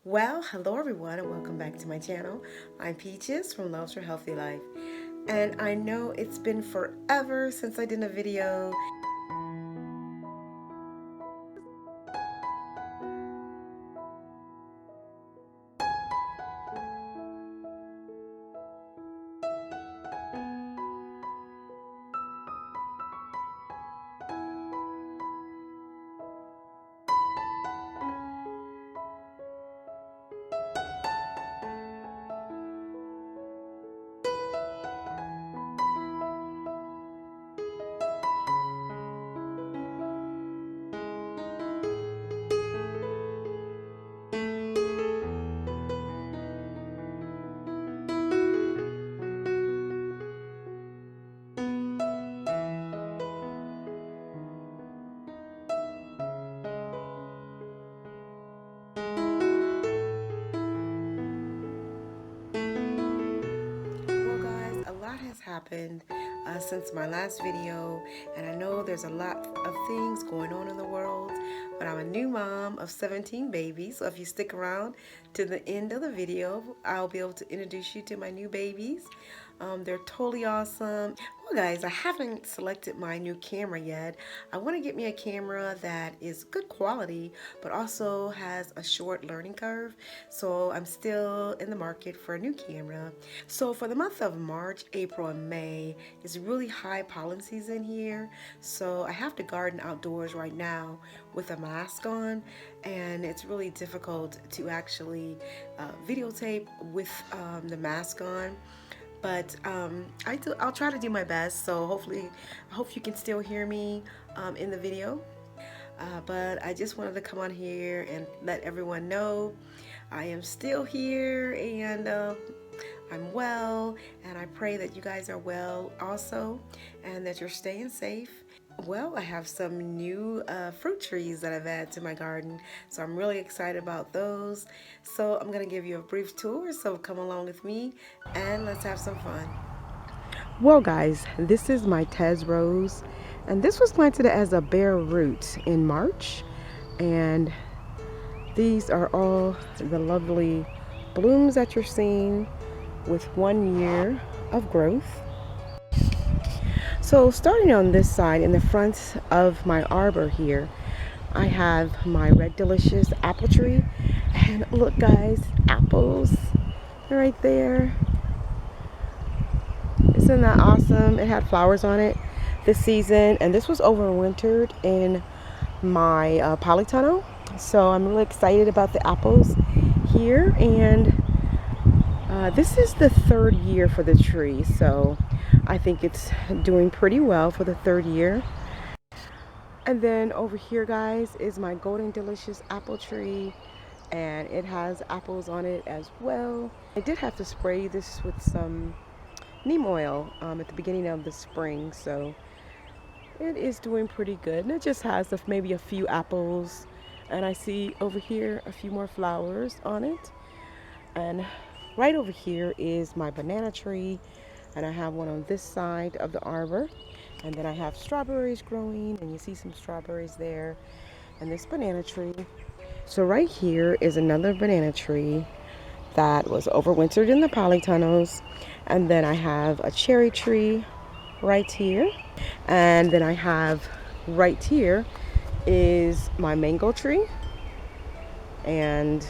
Well, hello everyone and welcome back to my channel. I'm Peaches from Loves for Healthy Life. And I know it's been forever since I did a video. Well guys, a lot has happened since my last video, and I know there's a lot of things going on in the world, but I'm a new mom of 17 babies, so if you stick around to the end of the video, I'll be able to introduce you to my new babies. They're totally awesome. Well guys, I haven't selected my new camera yet. I want to get me a camera that is good quality but also has a short learning curve, so I'm still in the market for a new camera. So for the month of March, April, and May, it's really high pollen season here, so I have to garden outdoors right now with a mask on, and it's really difficult to actually videotape with the mask on. But I'll try to do my best, so hopefully, I hope you can still hear me in the video. But I just wanted to come on here and let everyone know I am still here, and I'm well, and I pray that you guys are well also, and that you're staying safe. Well, I have some new fruit trees that I've added to my garden, so I'm really excited about those. So I'm going to give you a brief tour, so come along with me and let's have some fun. Well guys, this is my Tez Rose, and this was planted as a bare root in March, and these are all the lovely blooms that you're seeing with 1 year of growth. So starting on this side in the front of my arbor here, I have my Red Delicious apple tree, and look guys, apples right there. Isn't that awesome? It had flowers on it this season, and this was overwintered in my polytunnel, so I'm really excited about the apples here. And this is the 3rd year for the tree, so I think it's doing pretty well for the 3rd year. And then over here guys is my Golden Delicious apple tree, and it has apples on it as well. I did have to spray this with some neem oil at the beginning of the spring, so it is doing pretty good, and it just has maybe a few apples, and I see over here a few more flowers on it. And right over here is my banana tree, and I have one on this side of the arbor, and then I have strawberries growing, and you see some strawberries there, and this banana tree. So right here is another banana tree that was overwintered in the polytunnels, and then I have a cherry tree right here, and then I have right here is my mango tree, and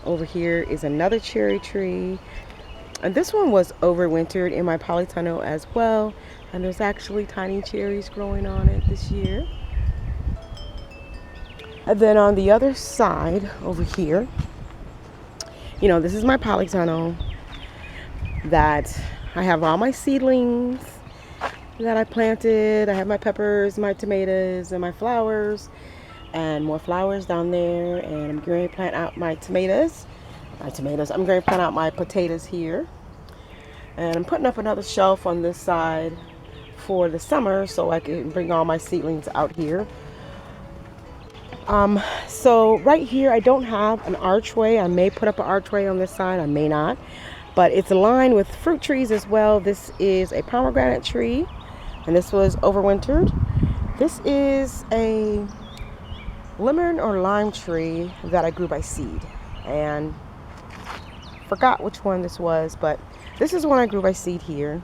over here is another cherry tree, and this one was overwintered in my polytunnel as well, and there's actually tiny cherries growing on it this year. And then on the other side over here, you know, this is my polytunnel that I have all my seedlings that I planted. I have my peppers, my tomatoes, and my flowers, and more flowers down there. And I'm going to plant out my tomatoes. I'm going to plant out my potatoes here. And I'm putting up another shelf on this side for the summer so I can bring all my seedlings out here. So right here I don't have an archway. I may put up an archway on this side, I may not, but it's aligned with fruit trees as well. This is a pomegranate tree, and this was overwintered. This is a lemon or lime tree that I grew by seed, and forgot which one this was, but this is one I grew by seed here.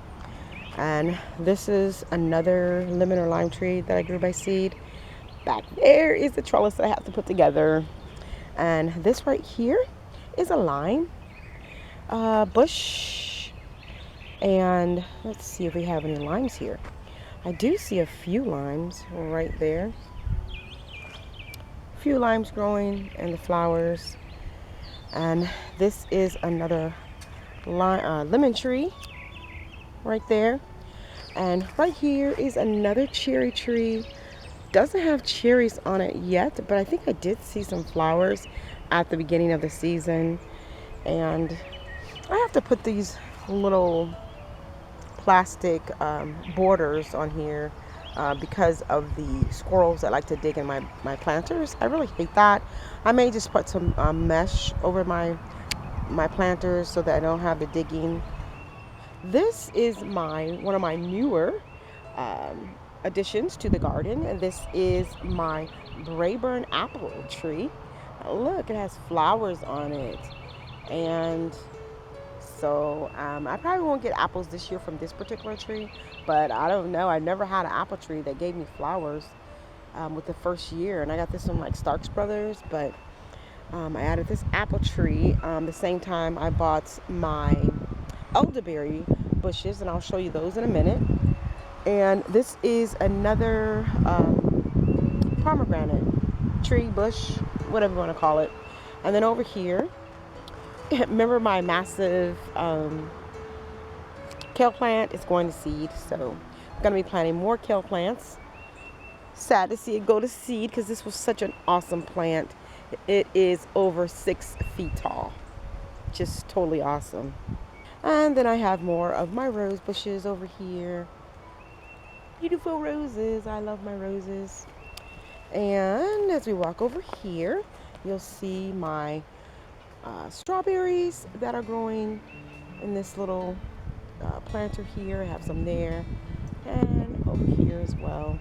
And this is another lemon or lime tree that I grew by seed. Back there is the trellis that I have to put together. And this right here is a lime bush. And let's see if we have any limes here. I do see a few limes right there. A few limes growing and the flowers. And this is another lemon tree right there. And right here is another cherry tree. Doesn't have cherries on it yet, but I think I did see some flowers at the beginning of the season. And I have to put these little plastic borders on here because of the squirrels that like to dig in my planters. I really hate that. I may just put some mesh over my planters so that I don't have the digging. This is one of my newer additions to the garden, and this is my Brayburn apple tree. Look, it has flowers on it, and so I probably won't get apples this year from this particular tree, but I don't know. I never had an apple tree that gave me flowers with the first year, and I got this from like Starks Brothers, but I added this apple tree the same time I bought my elderberry bushes, and I'll show you those in a minute. And this is another pomegranate tree, bush, whatever you want to call it. And then over here, remember my massive kale plant is going to seed, so I'm going to be planting more kale plants. Sad to see it go to seed because this was such an awesome plant. It is over 6 feet tall. Just totally awesome. And then I have more of my rose bushes over here. Beautiful roses. I love my roses. And as we walk over here, you'll see my strawberries that are growing in this little planter here. I have some there and over here as well.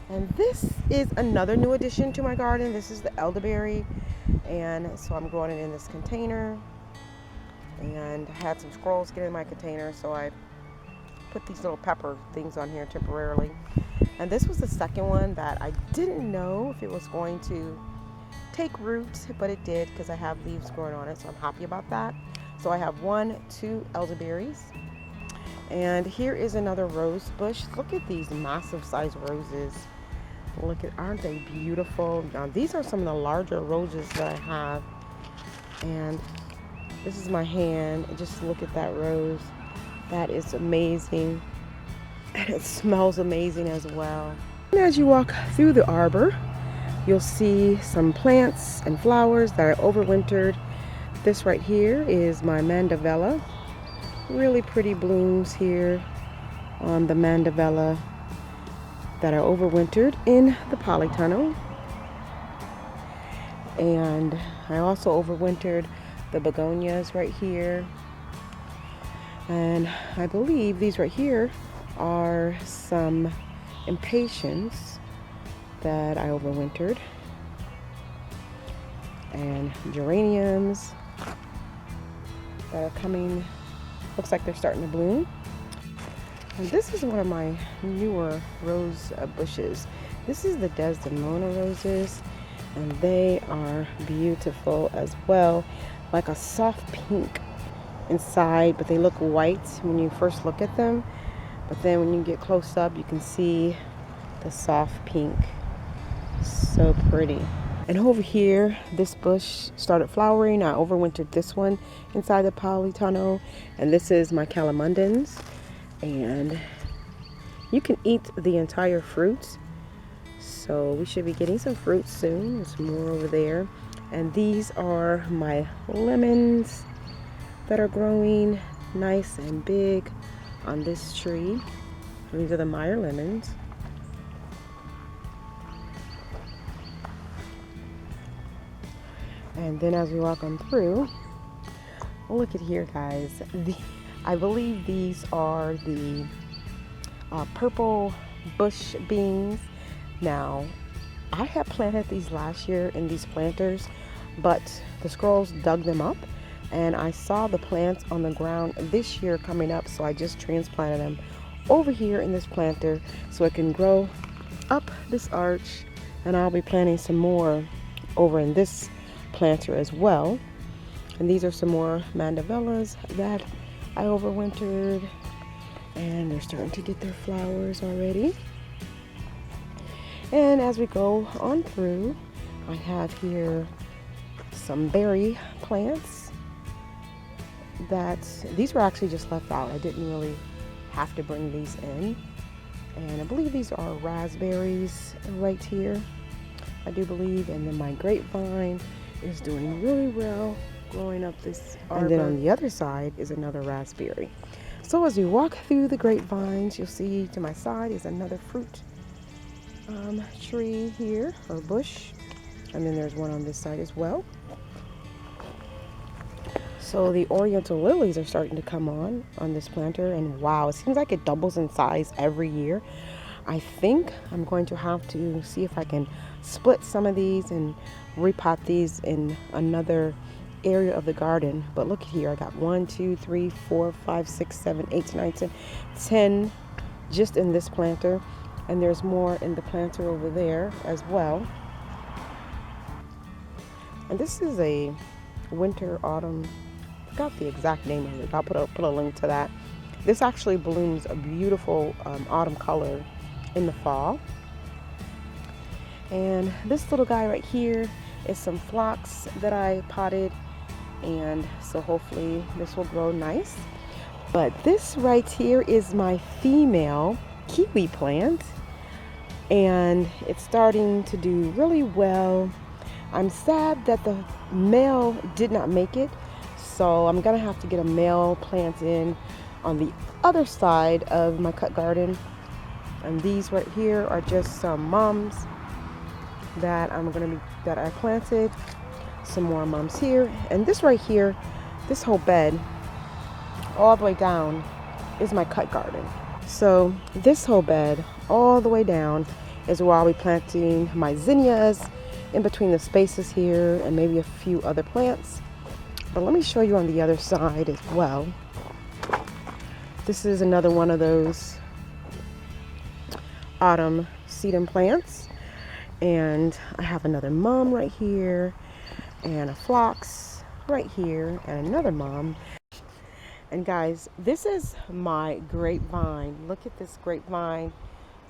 And this is another new addition to my garden. This is the elderberry, and so I'm growing it in this container. And I had some squirrels get in my container, so I put these little pepper things on here temporarily. And this was the second one that I didn't know if it was going to take root, but it did because I have leaves growing on it, so I'm happy about that. So I have 2 elderberries. And here is another rose bush. Look at these massive sized roses. Look at, aren't they beautiful? Now these are some of the larger roses that I have. And this is my hand. Just look at that rose. That is amazing. And it smells amazing as well. And as you walk through the arbor, you'll see some plants and flowers that are overwintered. This right here is my mandevilla. Really pretty blooms here on the mandevilla that are overwintered in the polytunnel. And I also overwintered the begonias right here. And I believe these right here are some impatiens that I overwintered. And geraniums that are coming, looks like they're starting to bloom. And this is one of my newer rose bushes. This is the Desdemona roses, and they are beautiful as well, like a soft pink inside, but they look white when you first look at them, but then when you get close up you can see the soft pink. So pretty. And over here, this bush started flowering. I overwintered this one inside the polytunnel, and this is my calamundins, and you can eat the entire fruit, so we should be getting some fruit soon. There's more over there. And these are my lemons that are growing nice and big on this tree. These are the Meyer lemons. And then as we walk on through, look at here, guys. I believe these are the purple bush beans. Now, I had planted these last year in these planters, but the squirrels dug them up, and I saw the plants on the ground this year coming up, so I just transplanted them over here in this planter so it can grow up this arch, and I'll be planting some more over in this planter as well. And these are some more mandavellas that I overwintered, and they're starting to get their flowers already. And as we go on through, I have here some berry plants that these were actually just left out. I didn't really have to bring these in. And I believe these are raspberries right here, I do believe. And then my grapevine is doing really well growing up this arbor. And then on the other side is another raspberry. So as we walk through the grapevines, you'll see to my side is another fruit tree here, or bush. And then there's one on this side as well. So the oriental lilies are starting to come on this planter, and wow, it seems like it doubles in size every year. I think I'm going to have to see if I can split some of these and repot these in another area of the garden. But look here, I got 1, 2, 3, 4, 5, 6, 7, 8, 9, 10 just in this planter, and there's more in the planter over there as well. And this is a winter autumn, I forgot the exact name of it. I'll put a link to that. This actually blooms a beautiful autumn color in the fall. And this little guy right here is some phlox that I potted, and so hopefully this will grow nice. But this right here is my female kiwi plant, and it's starting to do really well. I'm sad that the male did not make it, so I'm gonna have to get a male plant in on the other side of my cut garden. And these right here are just some mums that I planted. Some more mums here, and this right here, this whole bed all the way down is my cut garden. So this whole bed all the way down is where I'll be planting my zinnias in between the spaces here, and maybe a few other plants. But let me show you on the other side as well. This is another one of those autumn sedum plants, and I have another mum right here, and a phlox right here, and another mum. And guys, this is my grapevine. Look at this grapevine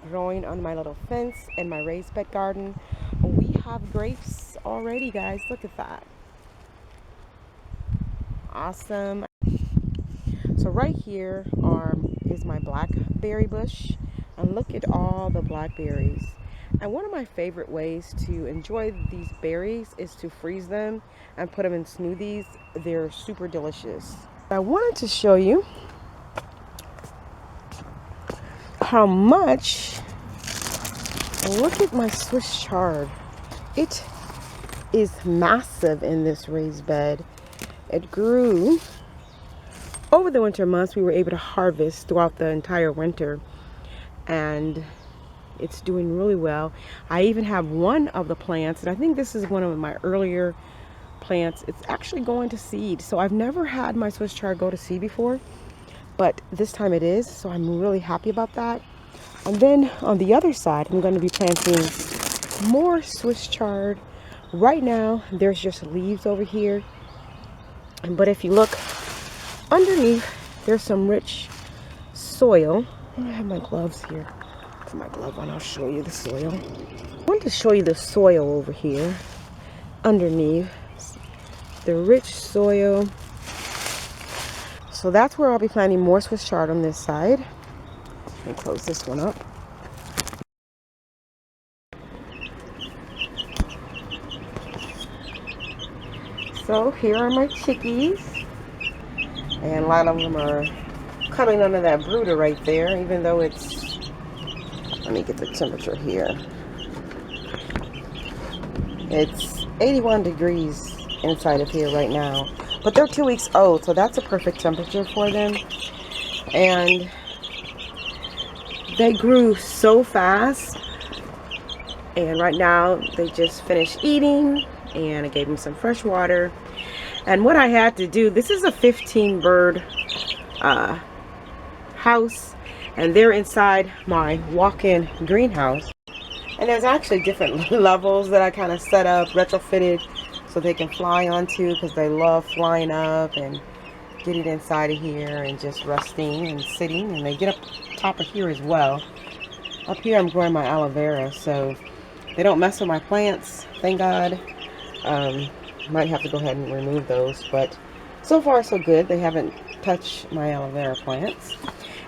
growing on my little fence in my raised bed garden. We have grapes already, guys. Look at that. Awesome. So right here is my blackberry bush, and look at all the blackberries. And one of my favorite ways to enjoy these berries is to freeze them and put them in smoothies. They're super delicious. I wanted to show you how much, look at my Swiss chard. It is massive in this raised bed. It grew over the winter months. We were able to harvest throughout the entire winter, and it's doing really well. I even have one of the plants, and I think this is one of my earlier plants. It's actually going to seed. So I've never had my Swiss chard go to seed before, but this time it is, so I'm really happy about that. And then on the other side, I'm going to be planting more Swiss chard. Right now there's just leaves over here, but if you look underneath, there's some rich soil. I have my gloves here. Put my glove on, I'll show you the soil. I want to show you the soil over here underneath, the rich soil. So that's where I'll be planting more Swiss chard on this side. Let me close this one up. So here are my chickies, and a lot of them are cuddling under that brooder right there, even though it's, let me get the temperature here. It's 81 degrees inside of here right now, but they're 2 weeks old, so that's a perfect temperature for them. And they grew so fast, and right now they just finished eating, and I gave them some fresh water. And what I had to do, this is a 15 bird house, and they're inside my walk-in greenhouse. And there's actually different levels that I kind of set up, retrofitted, so they can fly onto, because they love flying up and getting inside of here and just resting and sitting. And they get up top of here as well. Up here I'm growing my aloe vera, so they don't mess with my plants, thank God. Might have to go ahead and remove those, but so far so good. They haven't touched my aloe vera plants.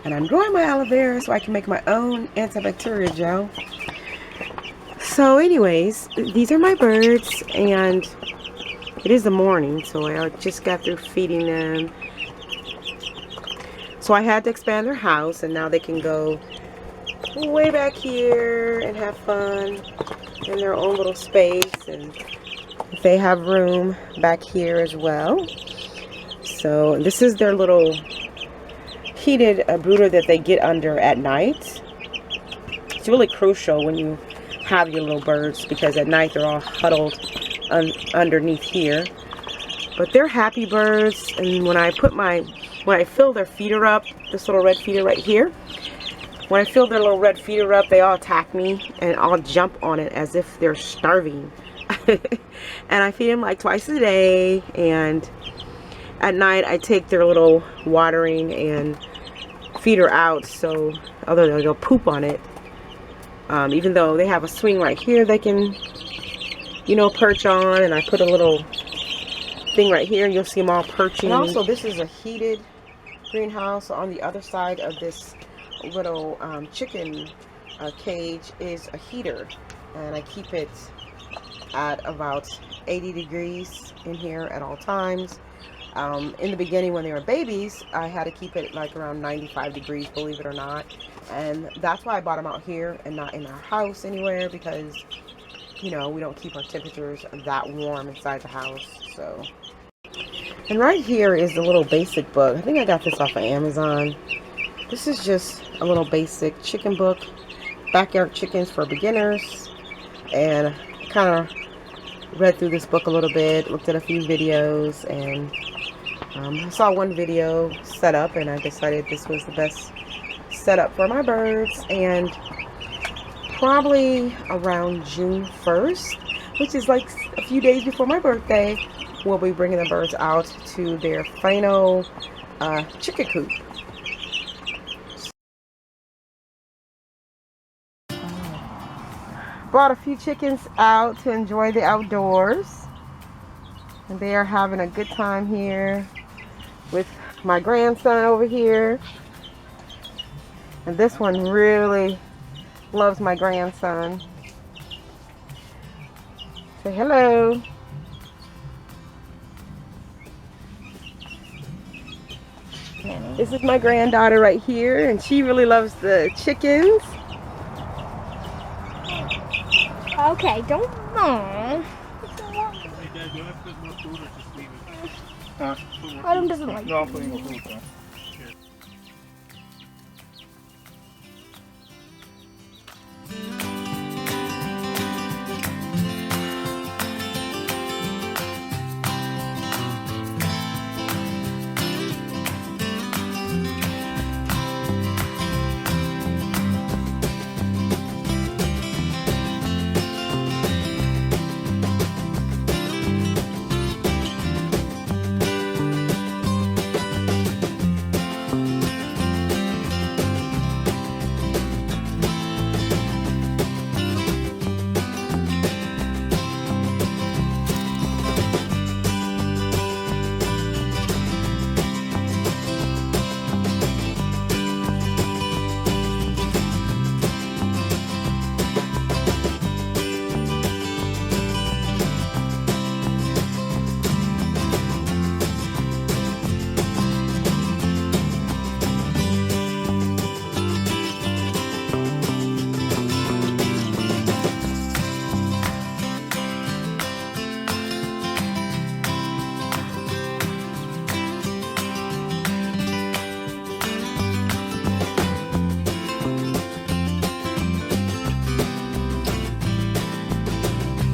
And I'm growing my aloe vera so I can make my own antibacterial gel. So anyways, these are my birds, and it is the morning, so I just got through feeding them. So I had to expand their house, and now they can go way back here and have fun in their own little space, and they have room back here as well. So this is their little heated brooder that they get under at night. It's really crucial when you have your little birds, because at night they're all huddled underneath here. But they're happy birds, and when I fill their feeder up, this little red feeder right here, when I fill their little red feeder up, they all attack me and I'll jump on it as if they're starving. And I feed them like twice a day, and at night I take their little watering and feeder out, so although they'll poop on it, even though they have a swing right here they can, you know, perch on, and I put a little thing right here, you'll see them all perching. And also this is a heated greenhouse, so on the other side of this little chicken cage is a heater, and I keep it at about 80 degrees in here at all times. In the beginning when they were babies, I had to keep it like around 95 degrees, believe it or not. And that's why I bought them out here and not in our house anywhere, because, you know, we don't keep our temperatures that warm inside the house. So, and right here is the little basic book. I think I got this off of Amazon. This is just a little basic chicken book, backyard chickens for beginners, and kind of read through this book a little bit, looked at a few videos, and I saw one video set up, and I decided this was the best setup for my birds. And probably around June 1st, which is like a few days before my birthday, we'll be bringing the birds out to their final chicken coop. Brought a few chickens out to enjoy the outdoors, and they are having a good time here with my grandson over here. And this one really loves my grandson. Say hello. This is my granddaughter right here, and she really loves the chickens. Okay, don't. Adam doesn't like. No, I'm putting a food down.